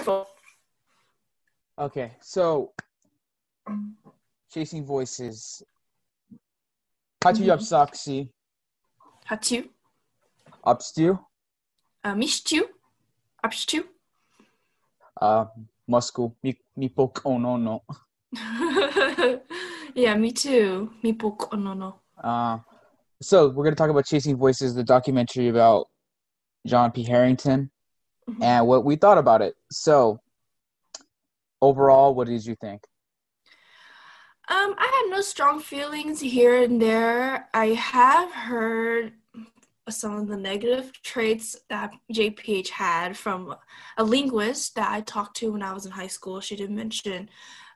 phone. Okay, so Chasing Voices. Hatyu yamsaqsaqsi. Hatyu. Upstu. Mishtu. Upstu. Musku. Mipok onono. Yeah, me too. Mipok onono. So we're going to talk about Chasing Voices, the documentary about John P. Harrington, and what we thought about it. So, overall, what did you think? I had no strong feelings here and there. I have heard some of the negative traits that JPH had from a linguist that I talked to when I was in high school. She did mention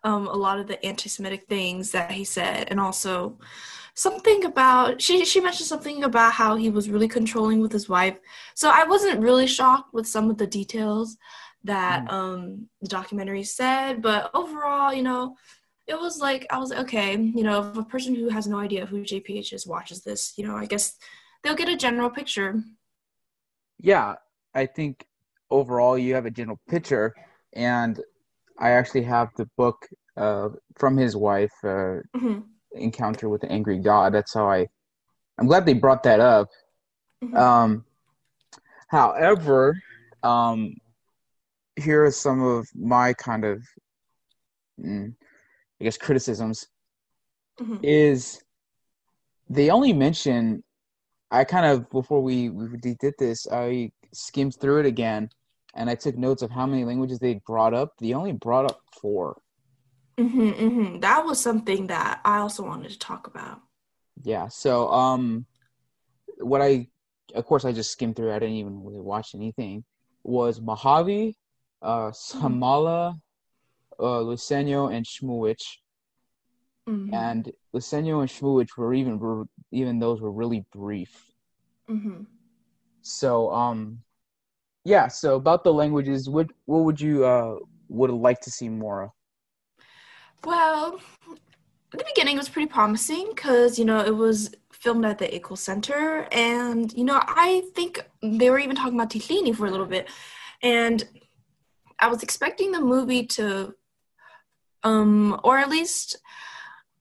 a lot of the anti-Semitic things that he said, and also something about, she mentioned something about how he was really controlling with his wife. So I wasn't really shocked with some of the details that the documentary said, but overall, it was like, I was like, okay, if a person who has no idea who JPH is watches this, I guess they'll get a general picture. Yeah, I think overall you have a general picture, and I actually have the book from his wife, Encounter with the Angry God. That's how I'm glad they brought that up. However, here are some of my kind of, I guess, criticisms. Is they only mention, I kind of, before we did this, I skimmed through it again, and I took notes of how many languages they brought up. They only brought up 4. That was something that I also wanted to talk about. Yeah, so of course I just skimmed through, I didn't even really watch anything, was Mojave, Samala, Luiseño, and Shmuich. And Luiseño and Shmuich were even those were really brief. So yeah, so about the languages, what would you would like to see more of? Well, at the beginning, it was pretty promising because, it was filmed at the Eco Center. And, I think they were even talking about Tihlini for a little bit. And I was expecting the movie to, or at least,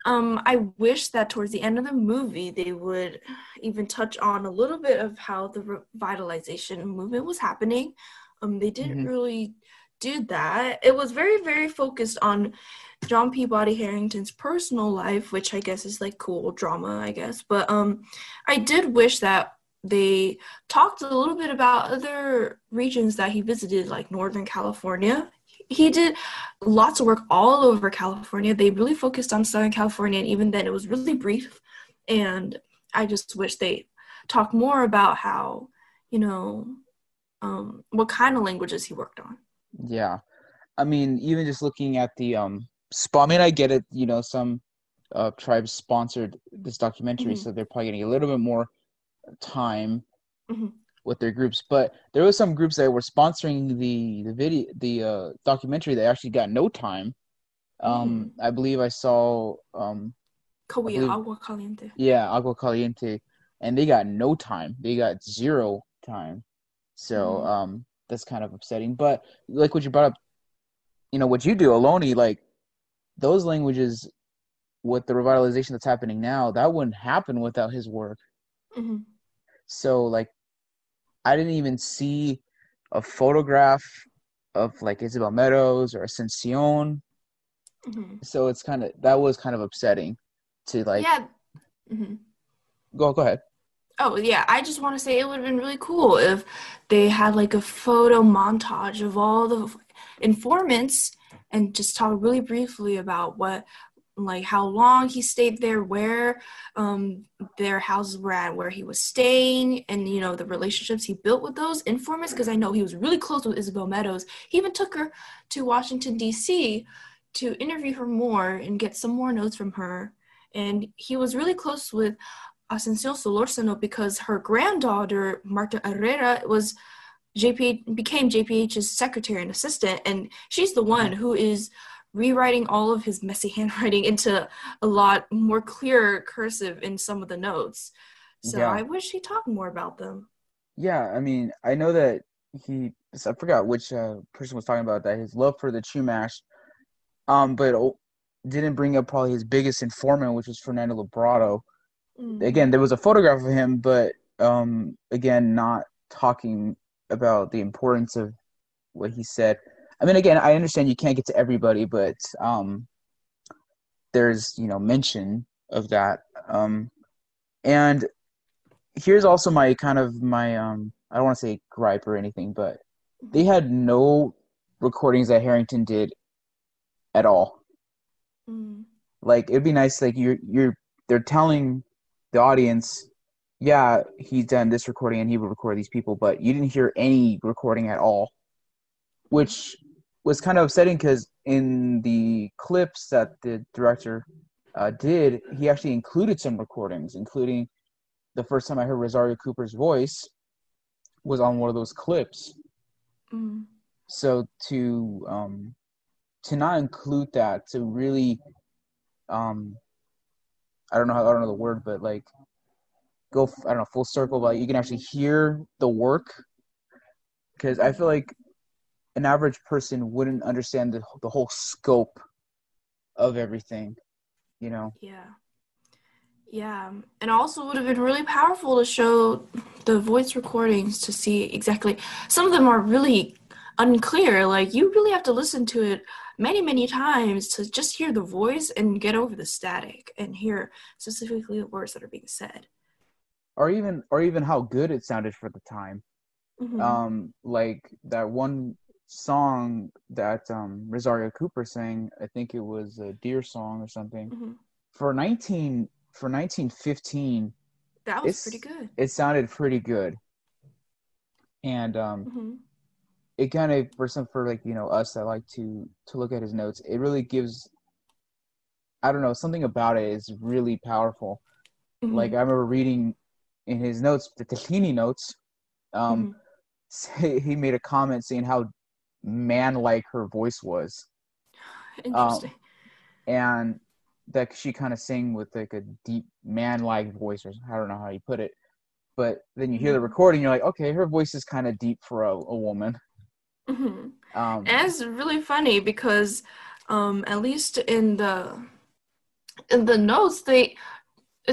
I wish that towards the end of the movie, they would even touch on a little bit of how the revitalization movement was happening. They didn't really do that. It was very, very focused on John Peabody Harrington's personal life, which I guess is like cool drama, I guess. But I did wish that they talked a little bit about other regions that he visited, like Northern California. He did lots of work all over California. They really focused on Southern California, and even then it was really brief. And I just wish they talked more about how, what kind of languages he worked on. Yeah. I mean, even just looking at the I mean, I get it, some tribes sponsored this documentary, so they're probably getting a little bit more time with their groups. But there was some groups that were sponsoring the documentary that actually got no time. I believe I saw Agua Caliente. Yeah, Agua Caliente, and they got no time. They got 0 time. So that's kind of upsetting. But like what you brought up, what you do, Ohlone, like those languages with the revitalization that's happening now, that wouldn't happen without his work. So like, I didn't even see a photograph of like Isabel Meadows or Ascension. So it's that was kind of upsetting to like. Yeah. Go ahead. Oh, yeah, I just want to say it would have been really cool if they had like a photo montage of all the informants and just talk really briefly about how long he stayed there, where their houses were at, where he was staying, and, the relationships he built with those informants, because I know he was really close with Isabel Meadows. He even took her to Washington, D.C. to interview her more and get some more notes from her. And he was really close with Ascension Solórzano because her granddaughter, Marta Herrera, became JPH's secretary and assistant, and she's the one who is rewriting all of his messy handwriting into a lot more clear cursive in some of the notes. So yeah. I wish he talked more about them. Yeah, I mean, I know that I forgot which person was talking about that, his love for the Chumash, but didn't bring up probably his biggest informant, which was Fernando Lobrato. Again, there was a photograph of him, but again, not talking about the importance of what he said. I mean, again, I understand you can't get to everybody, but there's mention of that. And here's also my kind of my I don't want to say gripe or anything, but they had no recordings that Harrington did at all. Like, it'd be nice, like they're telling the audience, yeah, he's done this recording and he will record these people, but you didn't hear any recording at all, which was kind of upsetting because in the clips that the director did, he actually included some recordings, including the first time I heard Rosario Cooper's voice was on one of those clips. So to not include that, to really I don't know the word, but like go full circle, like you can actually hear the work, because I feel like an average person wouldn't understand the whole scope of everything, Yeah, and also would have been really powerful to show the voice recordings to see exactly. Some of them are really unclear. Like, you really have to listen to it many, many times to just hear the voice and get over the static and hear specifically the words that are being said. Or even how good it sounded for the time. Like that one song that Rosario Cooper sang, I think it was a Deer song or something. For 1915, that was pretty good. It sounded pretty good, and it kind of for like us that like to look at his notes, it really gives, I don't know, something about it is really powerful. Like, I remember reading in his notes, the Tahini notes, he made a comment saying how man-like her voice was. Interesting. And that she kind of sang with like a deep man-like voice, or I don't know how you put it. But then you hear the recording, you're like, okay, her voice is kind of deep for a woman. And it's really funny because at least in the notes, it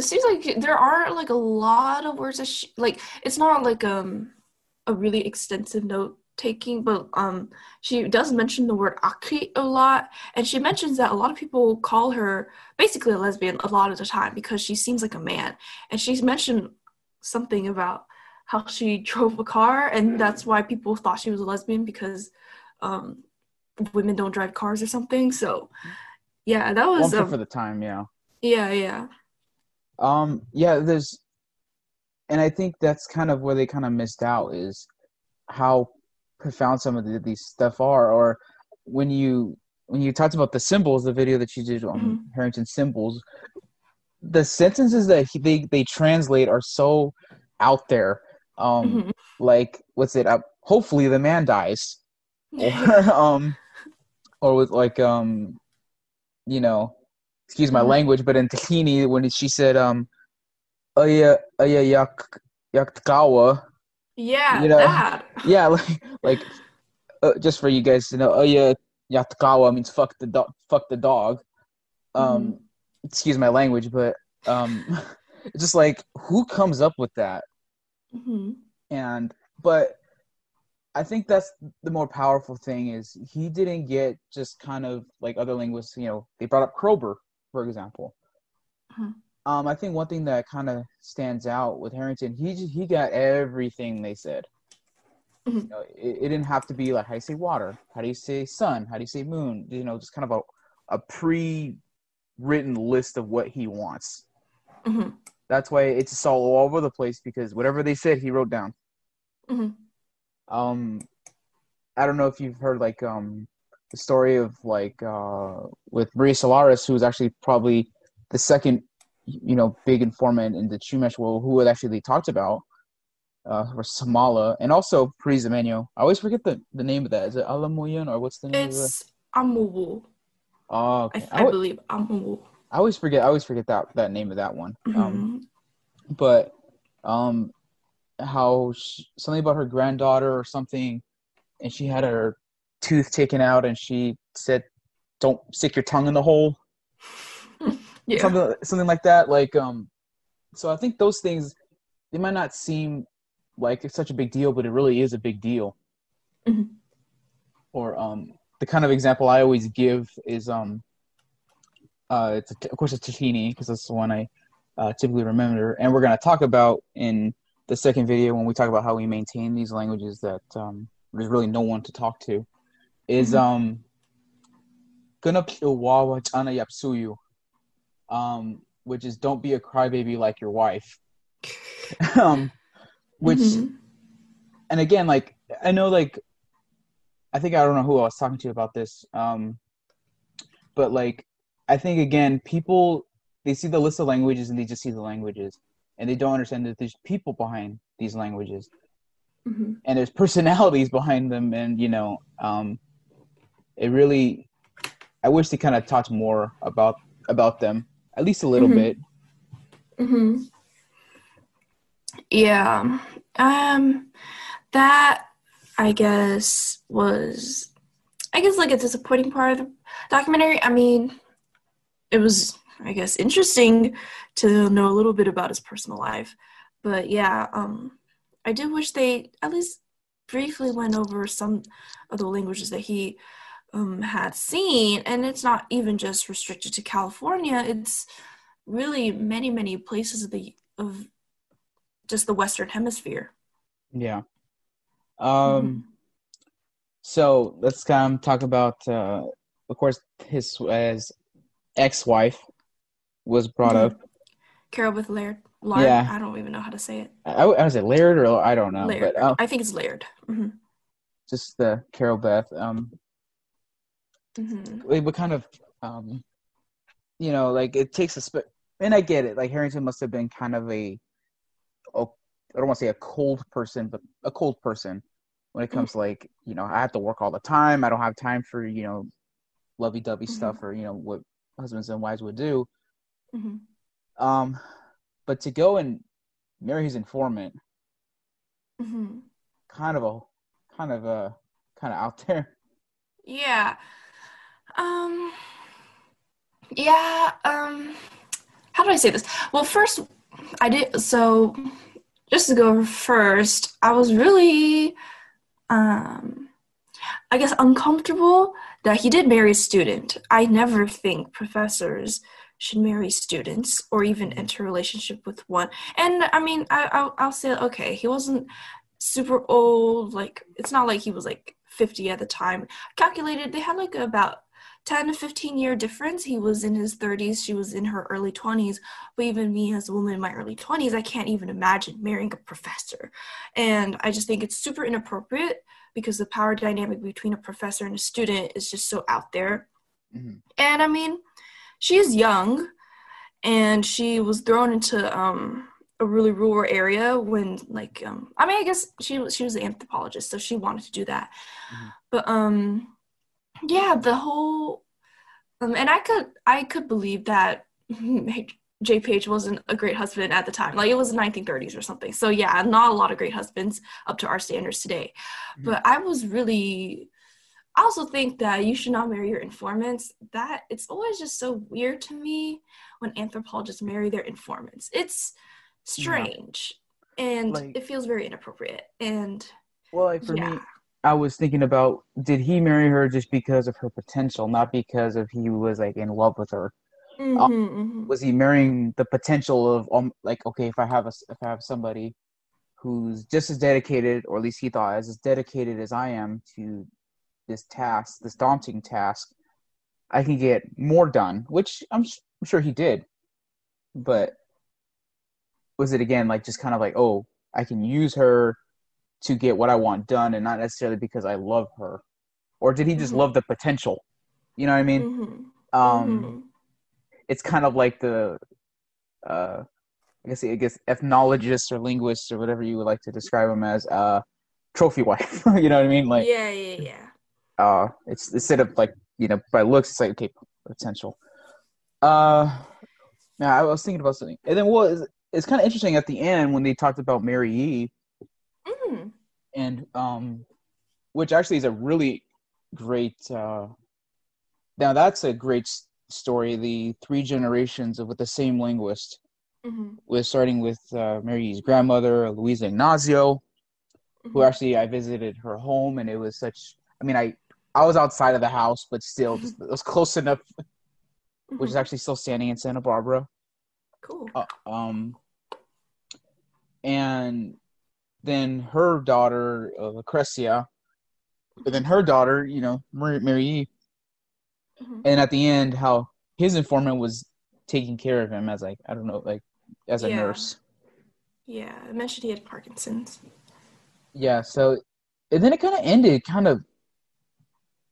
seems like there are like a lot of words that like, it's not like a really extensive note taking, but she does mention the word aki a lot, and she mentions that a lot of people call her basically a lesbian a lot of the time because she seems like a man. And she's mentioned something about how she drove a car, and that's why people thought she was a lesbian, because women don't drive cars or something. So yeah, that was for the time. Yeah there's, and I think that's kind of where they kind of missed out, is how profound some of these stuff are. Or when you talked about the symbols, the video that you did on Harrington symbols, the sentences that they translate are so out there. Like, what's it? Hopefully the man dies, or with like excuse my language, but in Tahini, when she said aya yaktkawa, that. Yeah, like just for you guys to know, aya yaktkawa means fuck the dog. Excuse my language, but it's just like, who comes up with that? But I think that's the more powerful thing, is he didn't get just kind of like other linguists, they brought up Krober, for example. I think one thing that kind of stands out with Harrington, he got everything they said. It didn't have to be like, how do you say water? How do you say sun? How do you say moon? Just kind of a pre-written list of what he wants. That's why it's all over the place, because whatever they said, he wrote down. I don't know if you've heard like the story of like with Maria Solares, who was actually probably the second big informant in the Chumash world, who had actually talked about or Samala, and also Prizamenyo. I always forget the name of that. Is it Alamoyan, or what's the name of it? It's Amuwu. Oh, okay. I believe Amuwu. I always forget that name of that one. But how something about her granddaughter or something and she had her tooth taken out, and she said, "Don't stick your tongue in the hole." Yeah. Something like that. Like, so I think those things, they might not seem like it's such a big deal, but it really is a big deal. Mm-hmm. Or the kind of example I always give is of course it's Tahini, because that's the one I typically remember, and we're going to talk about in the second video when we talk about how we maintain these languages that there's really no one to talk to. Is Gonna wawa chana yapsuyu, which is don't be a crybaby like your wife. Which, and again, like, I know, like, I don't know who I was talking to about this, but like, I think again, people, they see the list of languages and they just see the languages, and they don't understand that there's people behind these languages, and there's personalities behind them, and it really, I wish they kind of talked more about them, at least a little bit. Yeah. That, I guess, was, like a disappointing part of the documentary. I mean, it was, I guess, interesting to know a little bit about his personal life. But yeah, I did wish they at least briefly went over some of the languages that he had seen. And it's not even just restricted to California. It's really many, many places of just the Western Hemisphere. Yeah. So let's talk about, of course, his ex-wife was brought up. Carol with Laird. Yeah. I don't even know how to say it. I was it Laird, or I don't know. Laird. But I think it's Laird. Just the Carol Beth. What kind of, like, it takes and I get it. Like, Harrington must have been kind of I don't want to say a cold person, but a cold person when it comes to, like, I have to work all the time. I don't have time for, lovey-dovey stuff, or, what husbands and wives would do. But to go and marry his informant, kind of out there. Yeah. How do I say this? Well, first, just to go first, I was really, I guess, uncomfortable that he did marry a student. I never think professors should marry students or even enter a relationship with one. And I mean, I'll say, okay, he wasn't super old. Like, it's not like he was like 50 at the time. Calculated, they had like about 10 to 15 year difference. He was in his 30s, she was in her early 20s. But even me as a woman in my early 20s, I can't even imagine marrying a professor. And I just think it's super inappropriate because the power dynamic between a professor and a student is just so out there. And I mean, she is young, and she was thrown into a really rural area when, like, I guess she was an anthropologist, so she wanted to do that. But yeah, the whole and I could believe that JPH wasn't a great husband at the time. Like, it was the 1930s or something. So yeah, not a lot of great husbands up to our standards today. But I also think that you should not marry your informants. That it's always just so weird to me when anthropologists marry their informants. It's strange, and like, it feels very inappropriate. And for me, I was thinking about, did he marry her just because of her potential, not because of he was, like, in love with her? Was he marrying the potential of, like, okay, if I have somebody who's just as dedicated, or at least he thought as dedicated as I am to this daunting task, I can get more done, which I'm sure he did. But was it, again, like, just kind of like, oh, I can use her to get what I want done, and not necessarily because I love her? Or did he just love the potential? You know what I mean? It's kind of like the I guess ethnologists or linguists or whatever you would like to describe them as, trophy wife. You know what I mean? Like, yeah. It's instead of, like, by looks, it's like, okay, potential. Now I was thinking about something, and then it's kind of interesting at the end when they talked about Mary E. And which actually is a really great. Now that's a great story. The three generations of with the same linguist, with starting with Mary's grandmother, Luisa Ignacio, who actually I visited her home, and it was such. I mean, I was outside of the house, but still, it was close enough. Which is actually still standing in Santa Barbara. Cool. And then her daughter, Lucrecia, and then her daughter, you know, Mary. And at the end, how his informant was taking care of him as like, I don't know, like as a nurse. Yeah, I mentioned he had Parkinson's. Yeah, so and then it kind of ended,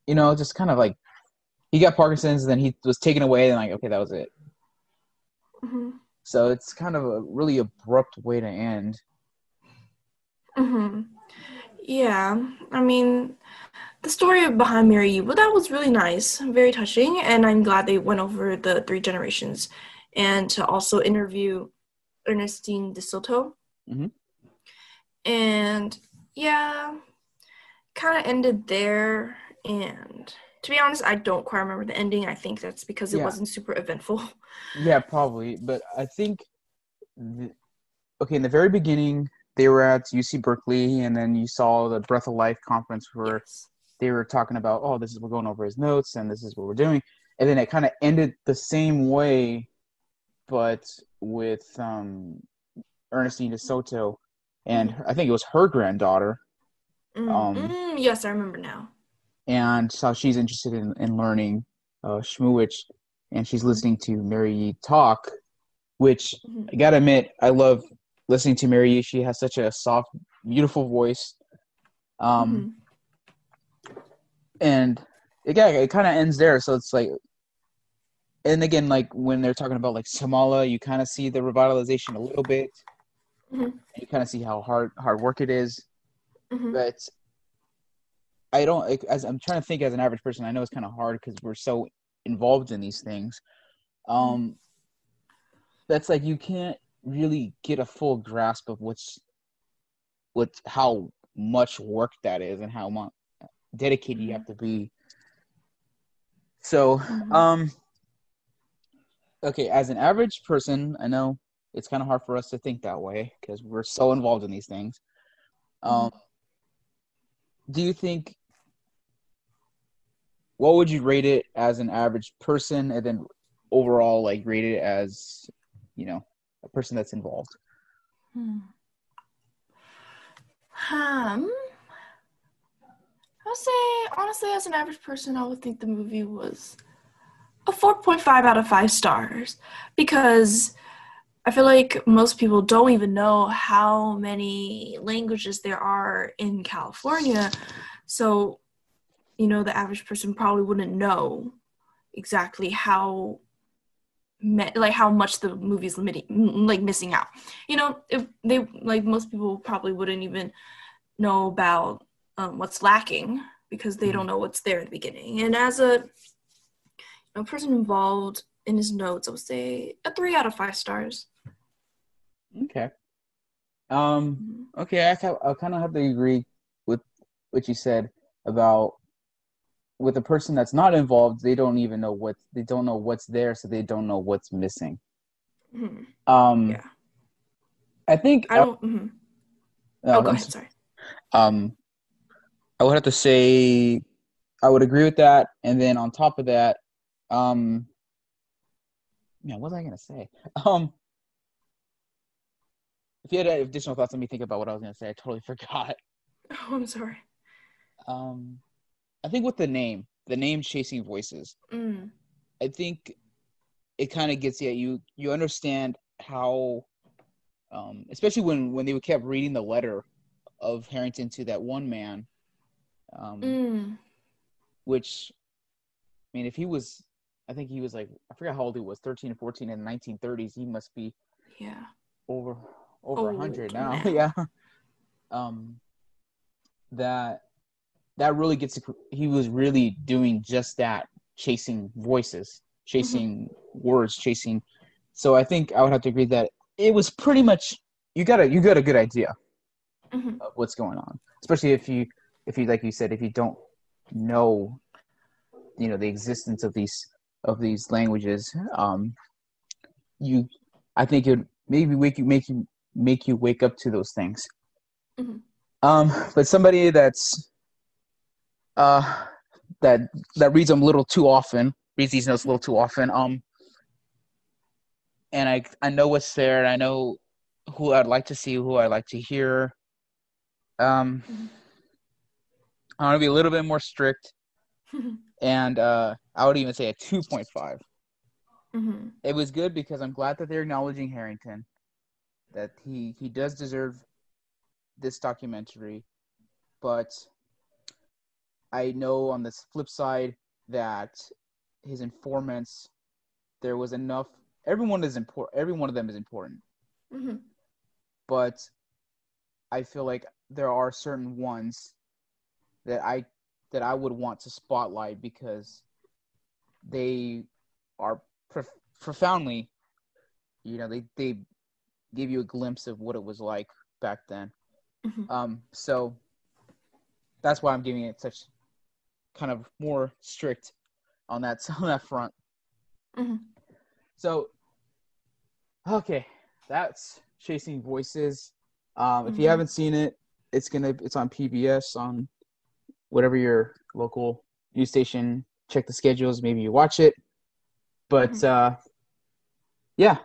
you know, just kind of like he got Parkinson's, and then he was taken away, and like, okay, that was it. So it's kind of a really abrupt way to end. Yeah, I mean, the story behind Mary, well, that was really nice, very touching, and I'm glad they went over the three generations, and to also interview Ernestine de Soto. And yeah, kind of ended there, and to be honest, I don't quite remember the ending. I think that's because it wasn't super eventful. Yeah, probably. But I think, in the very beginning, they were at UC Berkeley, and then you saw the Breath of Life conference where they were talking about, oh, we're going over his notes, and this is what we're doing. And then it kind of ended the same way, but with Ernestine de Soto, and I think it was her granddaughter. Yes, I remember now. And so she's interested in learning Shmuwich, and she's listening to Mary talk, which I gotta admit, I love listening to Mary. She has such a soft, beautiful voice. And it kind of ends there. So it's like, and again, like when they're talking about like Samala, you kind of see the revitalization a little bit. You kind of see how hard work it is, but I don't, as I'm trying to think as an average person, I know it's kind of hard because we're so involved in these things. That's like, you can't really get a full grasp of how much work that is and how dedicated you have to be. So, okay, as an average person, I know it's kind of hard for us to think that way because we're so involved in these things. Do you think, what would you rate it as an average person, and then overall, like, rate it as, you know, a person that's involved? I would say, honestly, as an average person, I would think the movie was a 4.5 out of 5 stars, because I feel like most people don't even know how many languages there are in California. So, you know, the average person probably wouldn't know exactly how much the movie's missing out. You know, if they, like, most people probably wouldn't even know about what's lacking because they don't know what's there at the beginning. And as a person involved in his notes, I would say a 3 out of 5 stars. Okay. Okay, I kind of have to agree with what you said about, with a person that's not involved, they don't know what's there, so they don't know what's missing. Yeah. I think I don't. Go ahead. Sorry. I would have to say I would agree with that, and then on top of that, what was I gonna say? If you had additional thoughts, let me think about what I was gonna say. I totally forgot. Oh, I'm sorry. I think with the name Chasing Voices, I think it kind of gets you understand how, especially when they kept reading the letter of Harrington to that one man, which, I mean, if he was, I think he was like, I forgot how old he was, 13 or 14 in the 1930s, he must be over 100 now. Yeah. That really gets, he was really doing just that, chasing voices, chasing words, chasing. So I think I would have to agree that it was pretty much, you got a good idea of what's going on, especially if you if you, like you said, if you don't know, the existence of these languages, you, I think it would maybe make you wake up to those things. Mm-hmm. But somebody that's that reads them a little too often, reads these notes a little too often. And I know what's there. And I know who I'd like to see, who I'd like to hear. Mm-hmm. I want to be a little bit more strict, and I would even say a 2.5. Mm-hmm. It was good because I'm glad that they're acknowledging Harrington, that he does deserve this documentary, but I know on this flip side that his informants, there was enough. Everyone is important. Every one of them is important, Mm-hmm. but I feel like there are certain ones that I would want to spotlight because they are profoundly, they give you a glimpse of what it was like back then. Mm-hmm. So that's why I'm giving it such kind of more strict on that front. Mm-hmm. So, okay, that's Chasing Voices. If you Mm-hmm. haven't seen it, it's on PBS, on whatever your local news station. Check the schedules, maybe you watch it. But Mm-hmm. yeah,